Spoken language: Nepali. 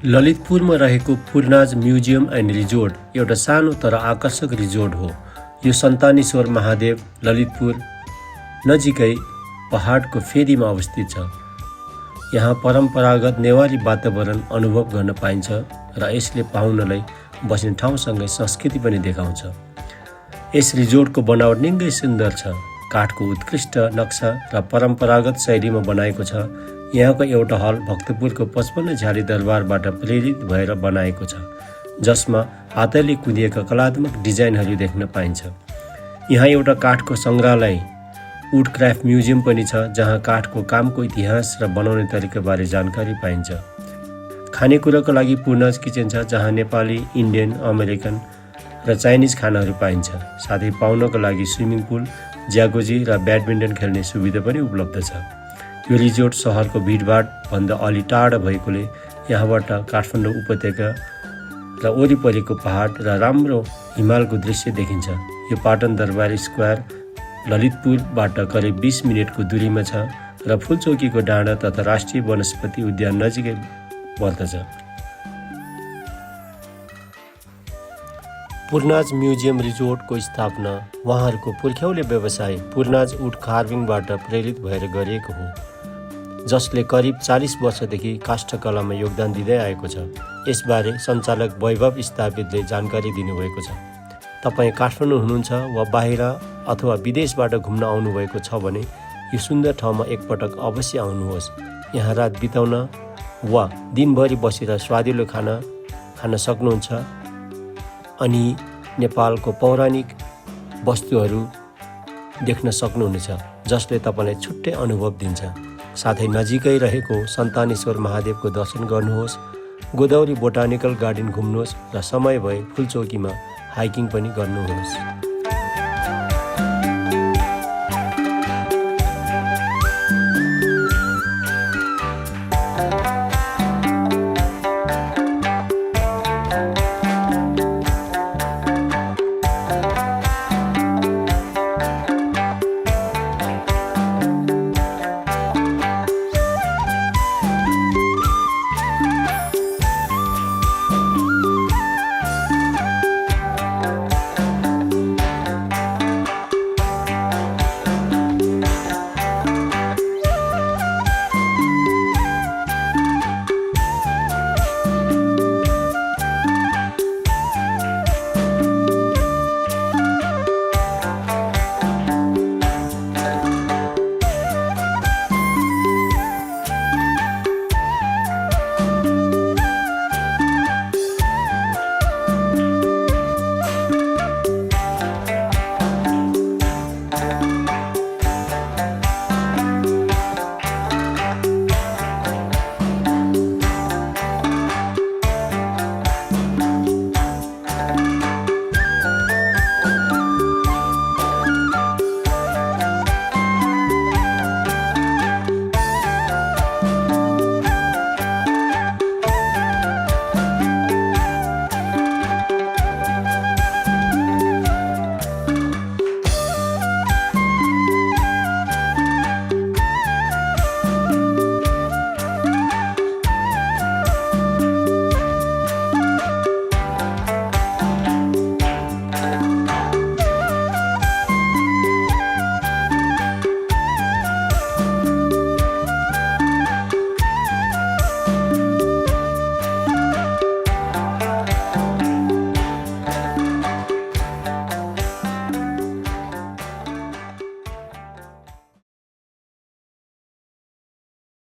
ललितपुरमा रहेको पूर्णाज म्युजियम एन्ड रिजोर्ट एउटा सानो तर आकर्षक रिजोर्ट हो। यो सन्तानेश्वर महादेव ललितपुर नजिकै पहाडको फेदीमा अवस्थित छ। यहाँ परम्परागत नेवारी वातावरण अनुभव गर्न पाइन्छ र यसले पाहुनालाई बस्ने ठाउँसँगै संस्कृति पनि देखाउँछ। यस रिजोर्टको बनावट निकै सुन्दर छ। काठको उत्कृष्ट नक्सा र परम्परागत शैलीमा बनाएको छ। यहाँको एउटा हल भक्तपुरको 55 झ्याली दरबारबाट प्रेरित भएर बनाएको छ, जसमा हातले कुँदिएका कलात्मक डिजाइनहरू देख्न पाइन्छ। यहाँ एउटा काठको सङ्ग्रहालय वुडक्राफ्ट म्युजियम पनि छ, जहाँ काठको कामको इतिहास र बनाउने तरिकाबारे जानकारी पाइन्छ। खानेकुराको लागि पूर्णाज किचन छ, जहाँ नेपाली, इन्डियन, अमेरिकन र चाइनिज खानाहरू पाइन्छ। साथै पाउनको लागि स्विमिङ पुल, ज्याकुजी र ब्याडमिन्टन खेल्ने सुविधा पनि उपलब्ध छ। यो रिजोर्ट सहरको भिडभाड भन्दा अलि टाढा भएकोले यहाँबाट काठमाडौँ उपत्यका र वरिपरिको पहाड र राम्रो हिमालको दृश्य देखिन्छ। यो पाटन दरबार स्क्वायर ललितपुरबाट करिब 20 मिनेटको दूरीमा छ र फुलचोकीको डाँडा तथा राष्ट्रिय वनस्पति उद्यान नजिकै पर्दछ। पूर्णाज म्युजियम रिजोर्टको स्थापना उहाँहरूको पुर्ख्यौले व्यवसाय पूर्णाज वुड कार्भिङबाट प्रेरित भएर गरिएको हो, जसले करिब 40 वर्षदेखि काष्ठकलामा योगदान दिँदै आएको छ। यसबारे सञ्चालक वैभव स्थापितले जानकारी दिनुभएको छ। तपाईँ काठमाडौँ हुनुहुन्छ वा बाहिर अथवा विदेशबाट घुम्न आउनुभएको छ भने यो सुन्दर ठाउँमा एकपटक अवश्य आउनुहोस्। यहाँ रात बिताउन वा दिनभरि बसेर स्वादिलो खाना खान सक्नुहुन्छ अनि नेपालको पौराणिक वस्तुहरू देख्न सक्नुहुनेछ, जसले तपाईँलाई छुट्टै अनुभव दिन्छ। साथै नजिकै रहेको सन्तानेश्वर महादेवको दर्शन गर्नुहोस्, गोदावरी बोटानिकल गार्डन घुम्नुहोस् र समय भए फुलचोकीमा हाइकिङ पनि गर्नुहोस्।